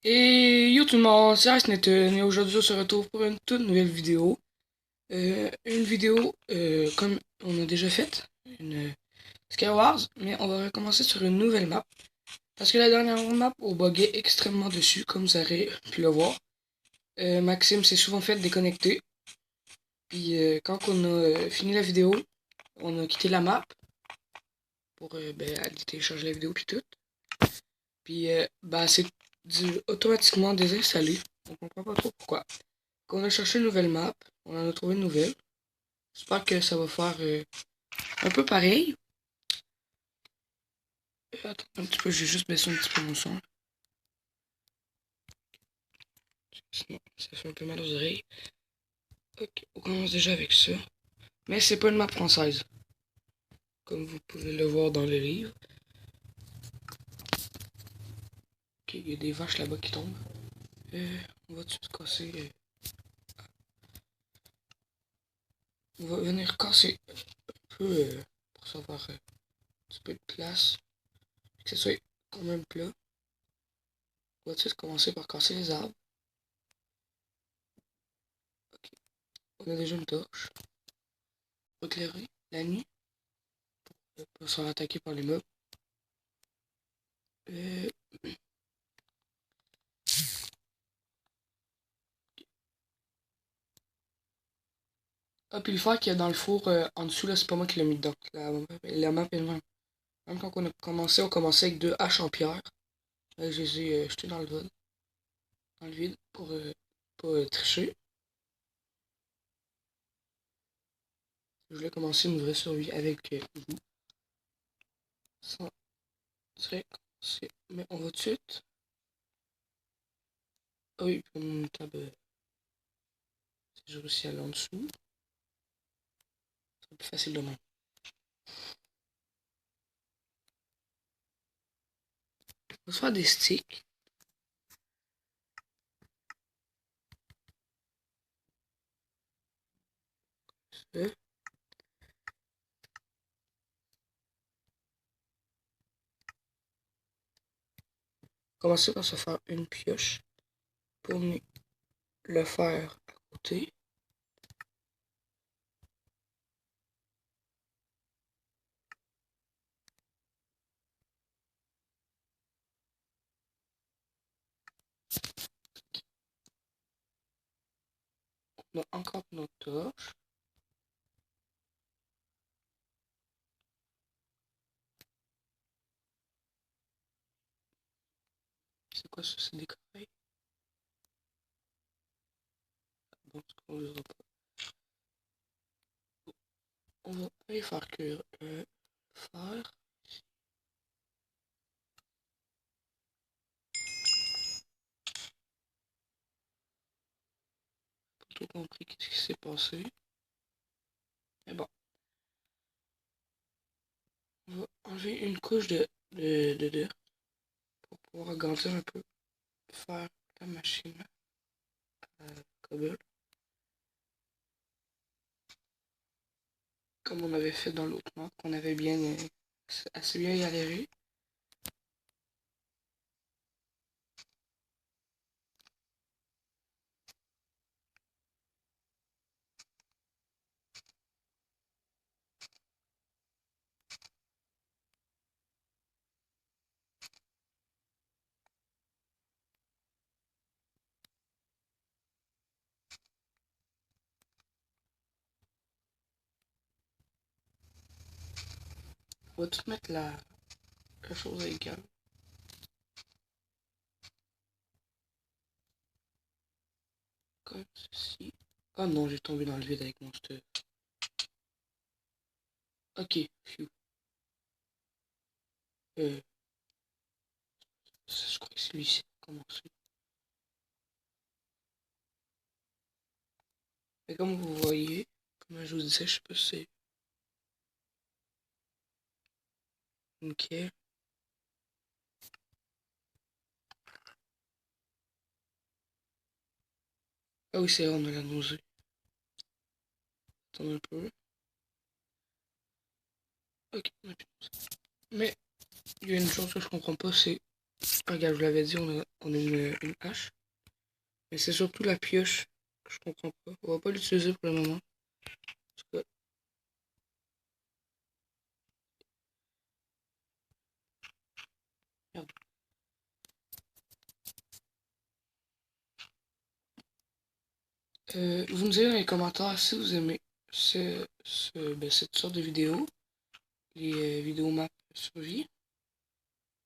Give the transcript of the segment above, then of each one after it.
Et yo tout le monde, c'est Nathan et aujourd'hui on se retrouve pour une toute nouvelle vidéo. Une vidéo comme on a déjà faite, une Skywars, mais on va recommencer sur une nouvelle map. Parce que la dernière map, on buguait extrêmement dessus, comme vous avez pu le voir. Maxime s'est souvent fait déconnecter. Puis quand on a fini la vidéo, on a quitté la map pour aller télécharger la vidéo puis tout. Puis c'est automatiquement désinstallé. On comprend pas trop pourquoi. On a cherché une nouvelle map, on en a trouvé une nouvelle. J'espère que ça va faire un peu pareil. Attends un petit peu, j'ai juste baissé un petit peu mon son. Sinon, ça fait un peu mal aux oreilles. Ok, on commence déjà avec ça. Mais c'est pas une map française. Comme vous pouvez le voir dans le livre. Ok, il y a des vaches là-bas qui tombent. On va tout de suite casser. On va venir casser un peu pour savoir un petit peu de place. Que ce soit quand même plat. On va tout de suite commencer par casser les arbres. Ok, on a déjà une torche. Éclairer la nuit. Pour se faire attaquer par les mobs. Euh... Ah, puis le fer qu'il y a dans le four en dessous, là, c'est pas moi qui l'ai mis dedans. La map elle-même. Même quand on commençait avec deux haches en pierre. Là, je les ai jetés dans le vide pour pas tricher. Je voulais commencer une vraie survie avec vous. Ça serait commencé. Mais on va tout de suite. Ah oui, puis mon tab, si je réussis à aller en dessous, c'est plus facile de même. On va se faire des sticks. Ça. Commencer par se faire une pioche pour le fer à côté. On a encore notre torche. C'est quoi ça? C'est des corails? Bon, on verra pas. On va aller faire cuire fer. Pas tout compris qu'est-ce qui s'est passé. Mais bon. On va enlever une couche de dirt pour pouvoir agrandir un peu. Faire la machine à cobble. Comme on avait fait dans l'autre map, qu'on avait bien assez bien galéré. On va tout mettre la chose à égale. Comme ceci. Oh non, j'ai tombé dans le vide avec mon stuff. Ok, phew. Je crois que celui-ci a commencé. Mais comme vous voyez, comme je vous disais, je sais pas si c'est nickel. Ah oui, c'est vrai, on a la nausée. Attends un peu. Ok, on a plus de nausée. Mais il y a une chose que je comprends pas, c'est regarde, je vous l'avais dit, on a une hache. Mais c'est surtout la pioche que je comprends pas. On va pas l'utiliser pour le moment. Parce que, merde. Vous me direz dans les commentaires si vous aimez cette sorte de vidéo, les vidéos map survie.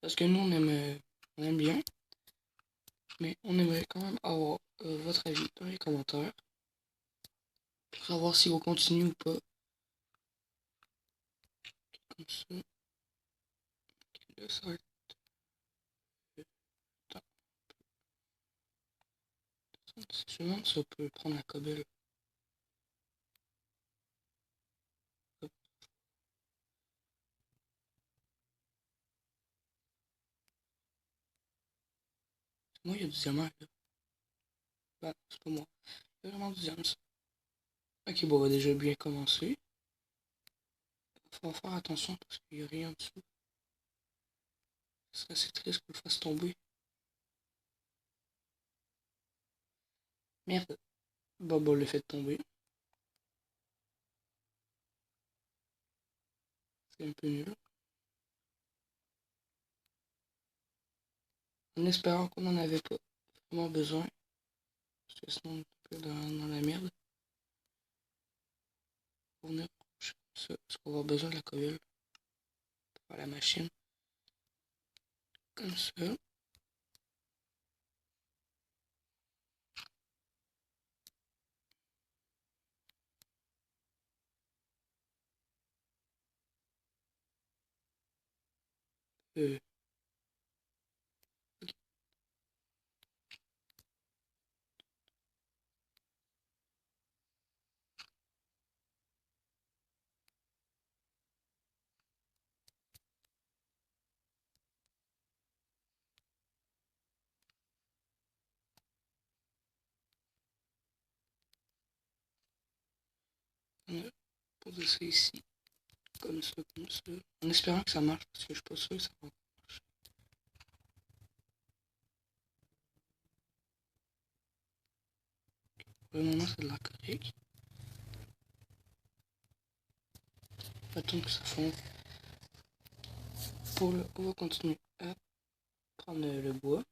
Parce que nous, on aime bien. Mais on aimerait quand même avoir votre avis dans les commentaires. Pour savoir si on continue ou pas. Comme ça. Là, ça va être... Attends. Je me demande si on peut prendre la cobble. Moi, il y a du diamant là. Bah, c'est pas moi. Il y a vraiment du diamant. Ok, bon, on va déjà bien commencer. Il faut faire attention parce qu'il n'y a rien en dessous. Ce serait assez triste qu'on le fasse tomber. Merde. Bon, on le fait tomber. C'est un peu nul. En espérant qu'on n'en avait pas vraiment besoin. Parce que sinon on est un peu dans la merde. Pour venir ça, parce qu'on va avoir besoin de la cobble pour faire la machine. Comme ça. Ok. On va poser ça ici. Comme ça, comme ça. En espérant que ça marche parce que je suis pas sûr que ça va marcher. Pour le moment, c'est de la correct. Attends que ça fonde. On va continuer à prendre le bois.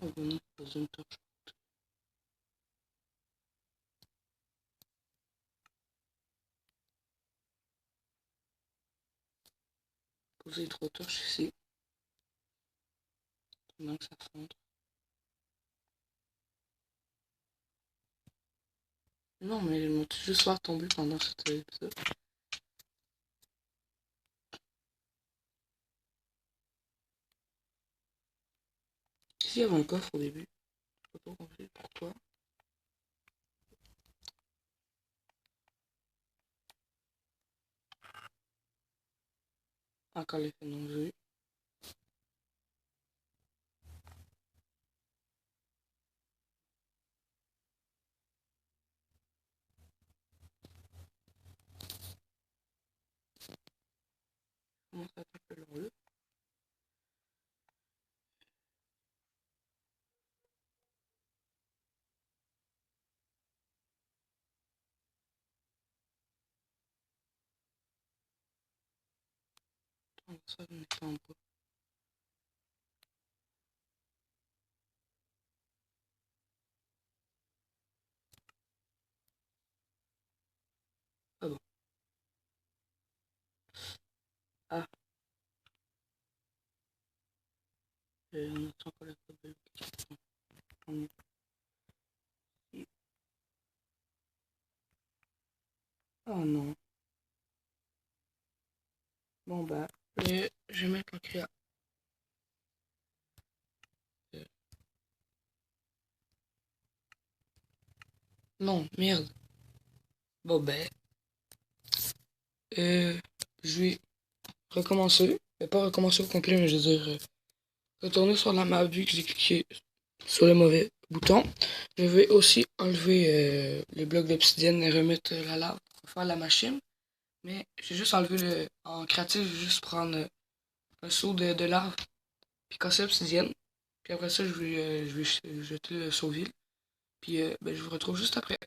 On va venir poser une torche. Poser 3 torches ici. Pendant que ça fonde. Non, mais ils m'ont juste faire tomber pendant cet épisode. Ici, il y avait un coffre au début. Je sais pas trop compris pourquoi. Encore l'effet non-jeu. Comment ça attaque le jeu? Ça ne descend pas. Ah bon. Ah. On attend encore la cobble. Oh non. Bon bah, je vais mettre un créa. Non, merde. Bon ben, je vais recommencer. Pas recommencer au complet, mais je veux dire, retourner sur la map vu que j'ai cliqué sur le mauvais bouton. Je vais aussi enlever les blocs d'obsidienne et remettre la lave pour faire la machine. Mais j'ai juste enlevé le. En créatif, je vais juste prendre un seau de larve, puis casser l'obsidienne. Puis après ça, je vais jeter le seau vide. Puis ben, je vous retrouve juste après.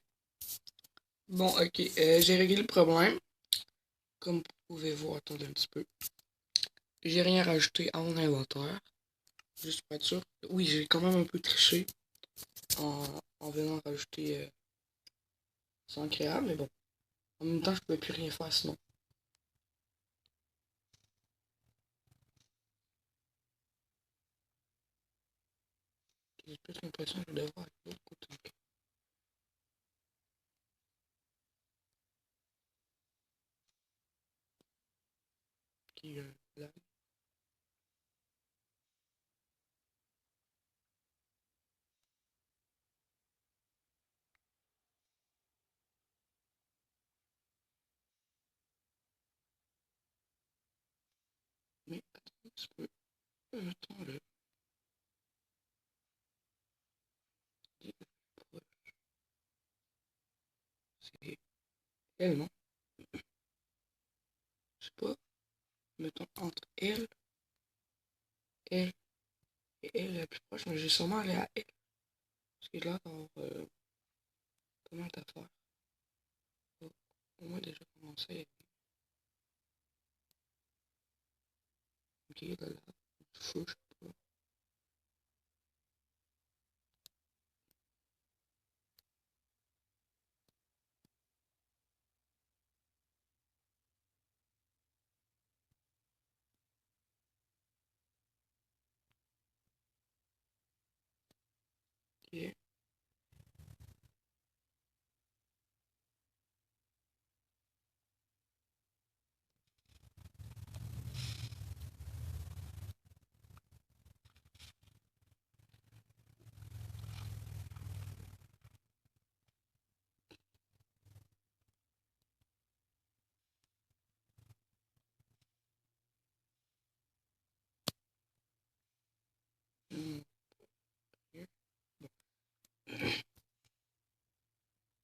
Bon, ok, j'ai réglé le problème. Comme vous pouvez voir, attendez un petit peu. J'ai rien rajouté à mon inventaire. Juste pour être sûr. Oui, j'ai quand même un peu triché en venant rajouter sans créable, mais bon. En même temps, je pouvais plus rien faire sinon. J'ai plus l'impression que je devrais aller de l'autre côté. Qui, là. Mais attends un petit peu. Attends le. C'est elle, non? Je sais pas. Mettons entre elle et elle la plus proche, mais j'ai sûrement aller à elle. Parce que là, dans pas mal d'affaires. Faut au moins déjà commencer. Ok, là, là. Fou, je sais pas. Ok. Hmm, ok. Bon.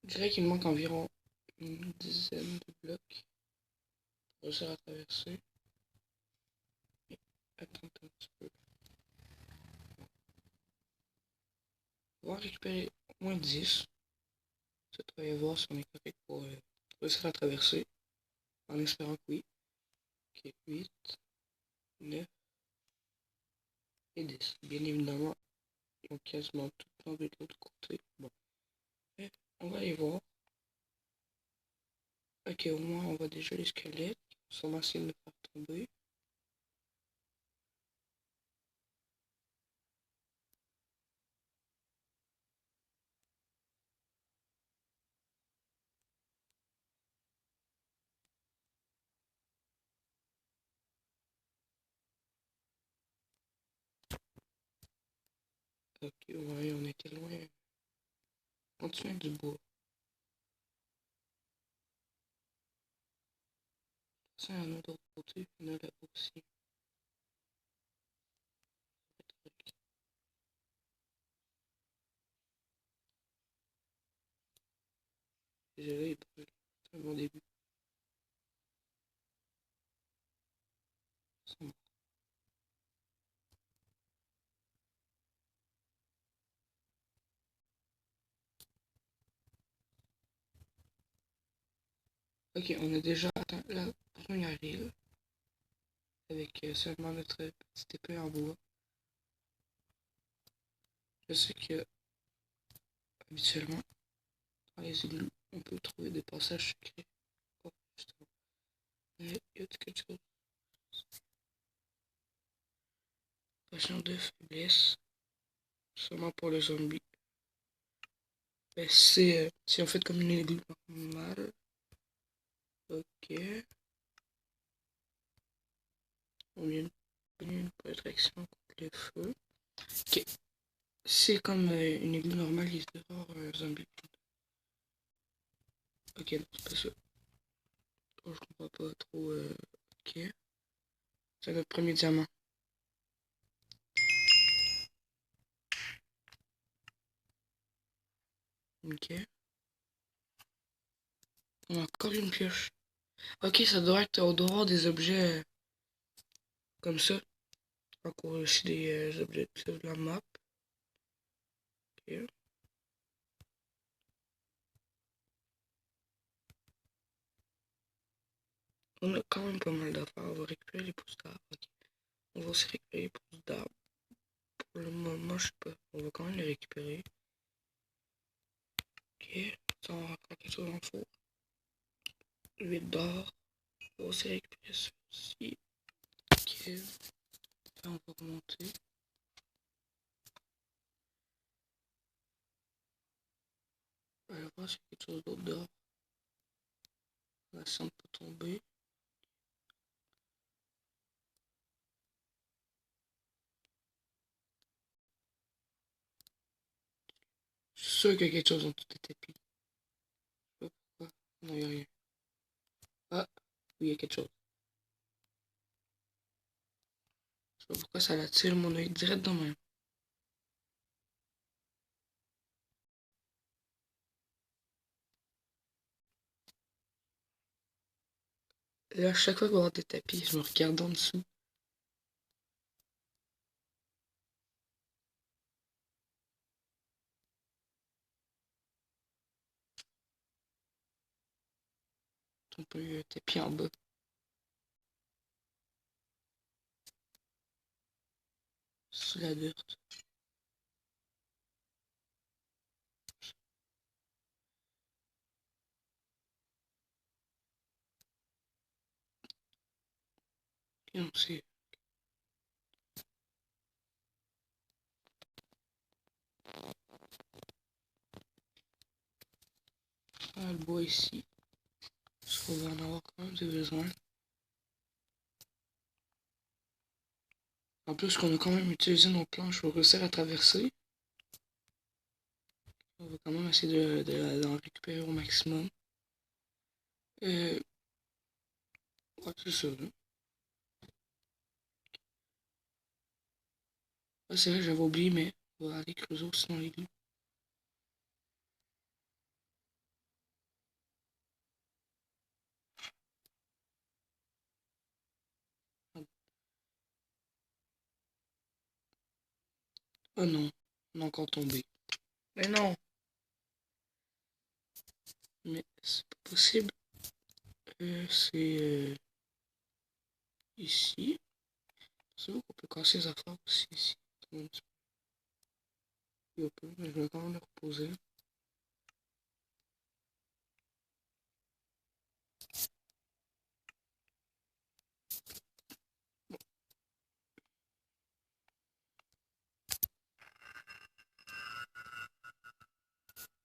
Je dirais qu'il me manque environ une dizaine de blocs pour réussir à traverser. Mais attends un petit peu. On va récupérer au moins 10. Ça devrait voir si on est correct pour réussir à traverser. En espérant que oui. Ok, 8, 9 et 10. Bien évidemment, ils ont quasiment tout tombé de l'autre côté. Bon. Et on va aller voir. Ok, au moins on voit déjà les squelettes. Ils sont essayer de me faire tomber. Ok, ouais, on était loin. Continuez du bois. Ça, un autre côté, il y en a là aussi. Désolé, il brûle. C'est mon début. Ok, on a déjà atteint la première île avec seulement notre petite épée en bois. Je sais que habituellement, dans les îles, on peut trouver des passages secrets. Oh, justement. Mais y a quelque chose? Potion de faiblesse, seulement pour les zombies. Ben, c'est si on fait comme une igloo normale. Ok. On a une protection contre le feu. Ok. C'est comme une igloo normale, il se dehors un zombie. Ok, non, c'est pas ça. Oh, je comprends pas trop. Ok. C'est notre premier diamant. Ok. On a encore une pioche. Ok, ça doit être au dehors des objets comme ça. Encore aussi des objectifs de la map. Ok. On a quand même pas mal d'affaires. On va récupérer les pousses d'arbres. Ok. On va aussi récupérer les pousses d'arbres. Pour le moment, je sais pas. On va quand même les récupérer. Ok. Ça, on va faire quelque chose en four. 8 d'or. On va aussi récupérer ceci. Ok. Là, on va remonter. On va voir si quelque chose d'autre dehors. La cendre peut tomber. Je suis sûr qu'il y a quelque chose dans tous les tapis. Je sais pas pourquoi. Non, il n'y a rien. Ah, oui, il y a quelque chose. Je sais pas pourquoi ça l'attire mon œil direct dans ma. Et à chaque fois qu'il va y avoir des tapis, je me regarde en dessous. Un peu tapis en bas. Sous la dirt. Et on sait. Ah, le bois ici. Parce qu'on va en avoir quand même des besoins. En plus qu'on a quand même utilisé nos planches pour réussir à traverser. On va quand même essayer d'en récupérer au maximum. Ouais, c'est ça, là. Ah, c'est vrai, j'avais oublié, mais on va aller creuser aussi dans l'église. Oh non, on est encore tombé. Mais non, mais c'est pas possible. C'est ici. C'est où qu'on peut casser les affaires aussi ici. Un petit peu, mais je vais quand même le reposer.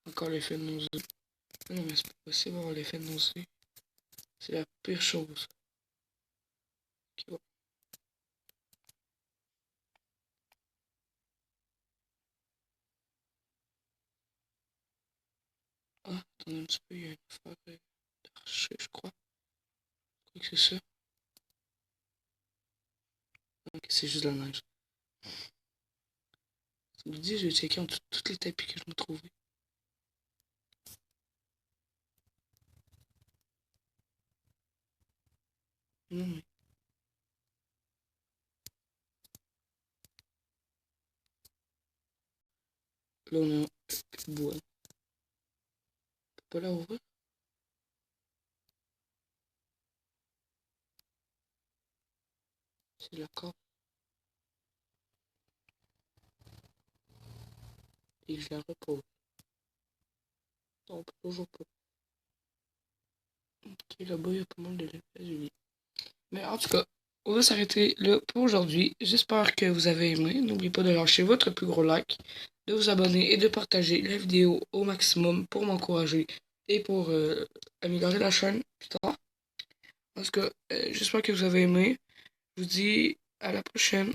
Encore l'effet de nausée. Non, mais c'est pas possible d'avoir l'effet de nausée. C'est la pire chose. Ok, bon. Ah, attendez un petit peu, il y a une affaire d'archer, je crois. Je crois que c'est ça. Ok, c'est juste de la neige. Ça me dit, je vais checker en dessous de tous les tapis que je me trouvais. Non, mais là, on a plus de bois. On peut pas la ouvrir. C'est la corde. Et je la repose. Non, on peut toujours pas. Ok, là-bas, il y a pas mal de lit. Mais en tout cas, on va s'arrêter là pour aujourd'hui. J'espère que vous avez aimé. N'oubliez pas de lâcher votre plus gros like, de vous abonner et de partager la vidéo au maximum pour m'encourager et pour améliorer la chaîne plus tard. En tout cas, j'espère que vous avez aimé. Je vous dis à la prochaine.